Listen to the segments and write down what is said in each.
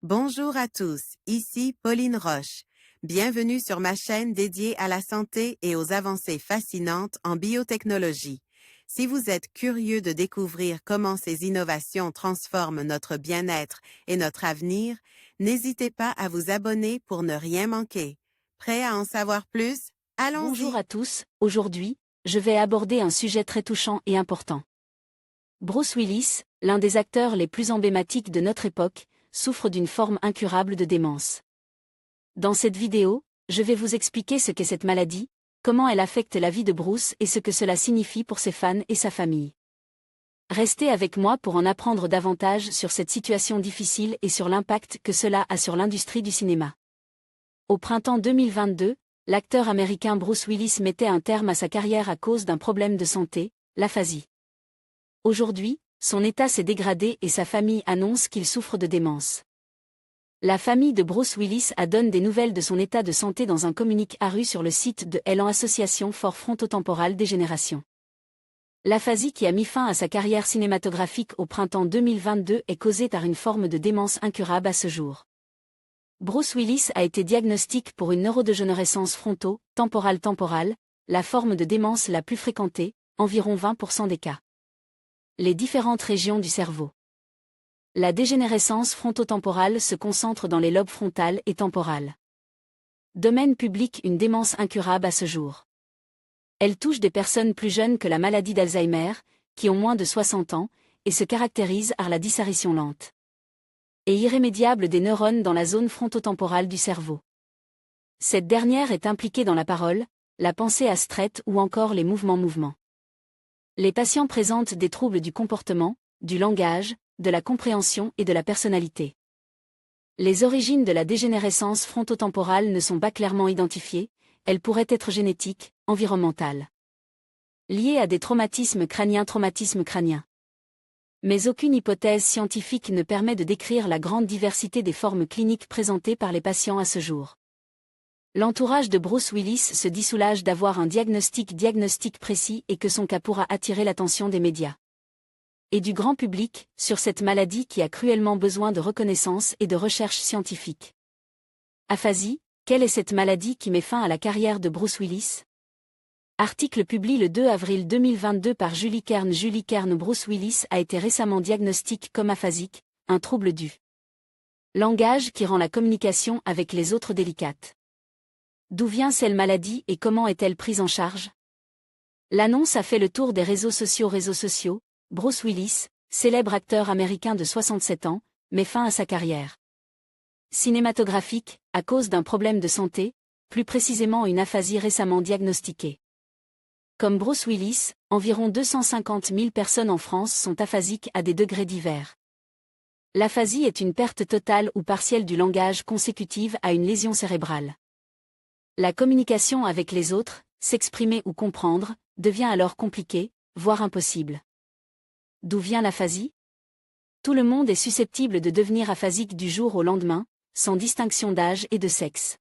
Bonjour à tous, ici Pauline Roche. Bienvenue sur ma chaîne dédiée à la santé et aux avancées fascinantes en biotechnologie. Si vous êtes curieux de découvrir comment ces innovations transforment notre bien-être et notre avenir, n'hésitez pas à vous abonner pour ne rien manquer. Prêt à en savoir plus? Bonjour Allons-y! à tous, aujourd'hui, je vais aborder un sujet très touchant et important. Bruce Willis, l'un des acteurs les plus emblématiques de notre époque, souffre d'une forme incurable de démence. Dans cette vidéo, je vais vous expliquer ce qu'est cette maladie, comment elle affecte la vie de Bruce et ce que cela signifie pour ses fans et sa famille. Restez avec moi pour en apprendre davantage sur cette situation difficile et sur l'impact que cela a sur l'industrie du cinéma. Au printemps 2022, l'acteur américain Bruce Willis mettait un terme à sa carrière à cause d'un problème de santé, l'aphasie. Aujourd'hui, son état s'est dégradé et sa famille annonce qu'il souffre de démence. La famille de Bruce Willis donne des nouvelles de son état de santé dans un communiqué paru sur le site de Elan Association for Frontotemporal Dégénération. L'aphasie qui a mis fin à sa carrière cinématographique au printemps 2022 est causée par une forme de démence incurable à ce jour. Bruce Willis a été diagnostiqué pour une neurodégénérescence fronto-temporale, la forme de démence la plus fréquentée, environ 20% des cas. Les différentes régions du cerveau. La dégénérescence frontotemporale se concentre dans les lobes frontal et temporal. Domaine public, une démence incurable à ce jour. Elle touche des personnes plus jeunes que la maladie d'Alzheimer, qui ont moins de 60 ans, et se caractérise par la disparition lente et irrémédiable des neurones dans la zone frontotemporale du cerveau. Cette dernière est impliquée dans la parole, la pensée abstraite ou encore les mouvements. Les patients présentent des troubles du comportement, du langage, de la compréhension et de la personnalité. Les origines de la dégénérescence frontotemporale ne sont pas clairement identifiées, elles pourraient être génétiques, environnementales. Liées à des traumatismes crâniens. Mais aucune hypothèse scientifique ne permet de décrire la grande diversité des formes cliniques présentées par les patients à ce jour. L'entourage de Bruce Willis se dit soulagé d'avoir un diagnostic précis et que son cas pourra attirer l'attention des médias et du grand public sur cette maladie qui a cruellement besoin de reconnaissance et de recherche scientifique. Aphasie, quelle est cette maladie qui met fin à la carrière de Bruce Willis? Article publié le 2 avril 2022 par Julie Kern. Bruce Willis a été récemment diagnostiqué comme aphasique, un trouble du langage qui rend la communication avec les autres délicate. D'où vient cette maladie et comment est-elle prise en charge? L'annonce a fait le tour des réseaux sociaux. Bruce Willis, célèbre acteur américain de 67 ans, met fin à sa carrière cinématographique, à cause d'un problème de santé, plus précisément une aphasie récemment diagnostiquée. Comme Bruce Willis, environ 250 000 personnes en France sont aphasiques à des degrés divers. L'aphasie est une perte totale ou partielle du langage consécutive à une lésion cérébrale. La communication avec les autres, s'exprimer ou comprendre, devient alors compliquée, voire impossible. D'où vient l'aphasie? Tout le monde est susceptible de devenir aphasique du jour au lendemain, sans distinction d'âge et de sexe.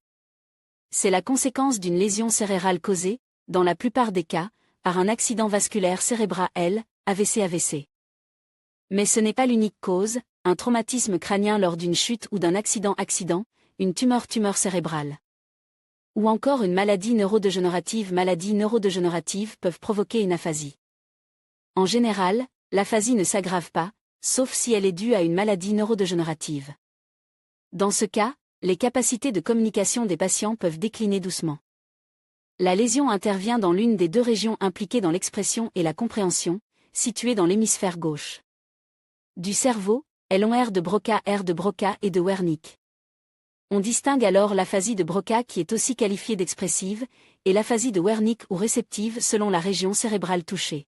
C'est la conséquence d'une lésion cérébrale causée, dans la plupart des cas, par un accident vasculaire cérébral, AVC. Mais ce n'est pas l'unique cause, un traumatisme crânien lors d'une chute ou d'un accident, une tumeur cérébrale. Ou encore une maladie neurodégénérative. Maladies neurodégénératives peuvent provoquer une aphasie. En général, l'aphasie ne s'aggrave pas, sauf si elle est due à une maladie neurodégénérative. Dans ce cas, les capacités de communication des patients peuvent décliner doucement. La lésion intervient dans l'une des deux régions impliquées dans l'expression et la compréhension, situées dans l'hémisphère gauche du cerveau, R de Broca et de Wernicke. On distingue alors l'aphasie de Broca qui est aussi qualifiée d'expressive, et l'aphasie de Wernicke ou réceptive selon la région cérébrale touchée.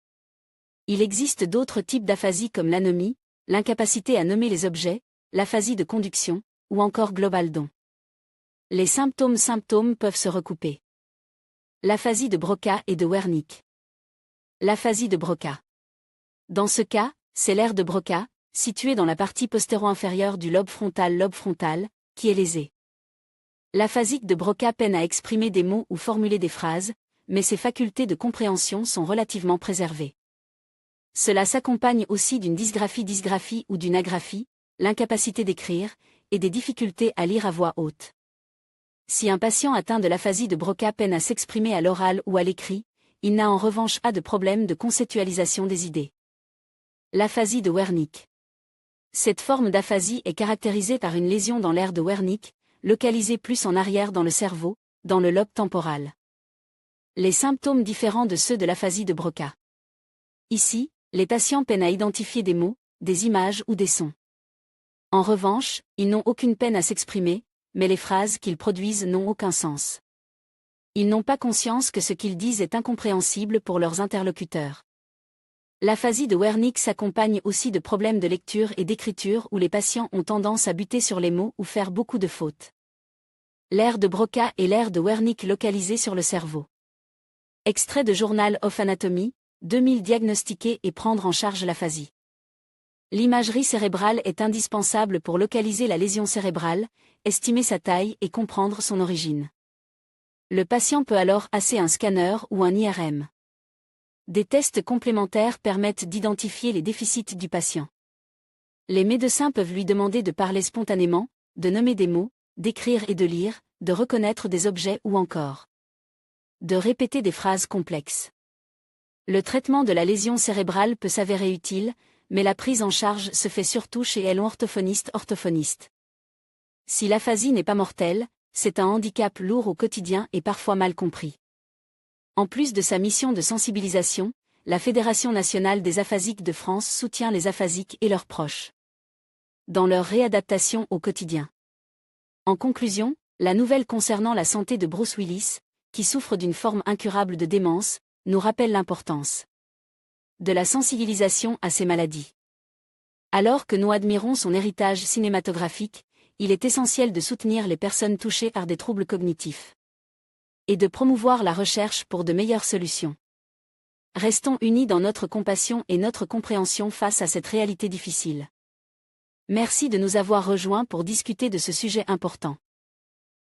Il existe d'autres types d'aphasie comme l'anomie, l'incapacité à nommer les objets, l'aphasie de conduction, ou encore globaldon. Les symptômes peuvent se recouper. L'aphasie de Broca et de Wernicke. L'aphasie de Broca. Dans ce cas, c'est l'aire de Broca, située dans la partie postéro-inférieure du lobe frontal, qui est lésée. L'aphasique de Broca peine à exprimer des mots ou formuler des phrases, mais ses facultés de compréhension sont relativement préservées. Cela s'accompagne aussi d'une dysgraphie ou d'une agraphie, l'incapacité d'écrire, et des difficultés à lire à voix haute. Si un patient atteint de l'aphasie de Broca peine à s'exprimer à l'oral ou à l'écrit, il n'a en revanche pas de problème de conceptualisation des idées. L'aphasie de Wernicke. Cette forme d'aphasie est caractérisée par une lésion dans l'aire de Wernicke, localisée plus en arrière dans le cerveau, dans le lobe temporal. Les symptômes différents de ceux de l'aphasie de Broca. Ici, les patients peinent à identifier des mots, des images ou des sons. En revanche, ils n'ont aucune peine à s'exprimer, mais les phrases qu'ils produisent n'ont aucun sens. Ils n'ont pas conscience que ce qu'ils disent est incompréhensible pour leurs interlocuteurs. L'aphasie de Wernicke s'accompagne aussi de problèmes de lecture et d'écriture où les patients ont tendance à buter sur les mots ou faire beaucoup de fautes. L'aire de Broca et l'aire de Wernicke localisées sur le cerveau. Extrait de Journal of Anatomy, 2000 diagnostiquer et prendre en charge l'aphasie. L'imagerie cérébrale est indispensable pour localiser la lésion cérébrale, estimer sa taille et comprendre son origine. Le patient peut alors passer un scanner ou un IRM. Des tests complémentaires permettent d'identifier les déficits du patient. Les médecins peuvent lui demander de parler spontanément, de nommer des mots, d'écrire et de lire, de reconnaître des objets ou encore de répéter des phrases complexes. Le traitement de la lésion cérébrale peut s'avérer utile, mais la prise en charge se fait surtout chez l'orthophoniste. Si l'aphasie n'est pas mortelle, c'est un handicap lourd au quotidien et parfois mal compris. En plus de sa mission de sensibilisation, la Fédération nationale des aphasiques de France soutient les aphasiques et leurs proches dans leur réadaptation au quotidien. En conclusion, la nouvelle concernant la santé de Bruce Willis, qui souffre d'une forme incurable de démence, nous rappelle l'importance de la sensibilisation à ces maladies. Alors que nous admirons son héritage cinématographique, il est essentiel de soutenir les personnes touchées par des troubles cognitifs et de promouvoir la recherche pour de meilleures solutions. Restons unis dans notre compassion et notre compréhension face à cette réalité difficile. Merci de nous avoir rejoints pour discuter de ce sujet important.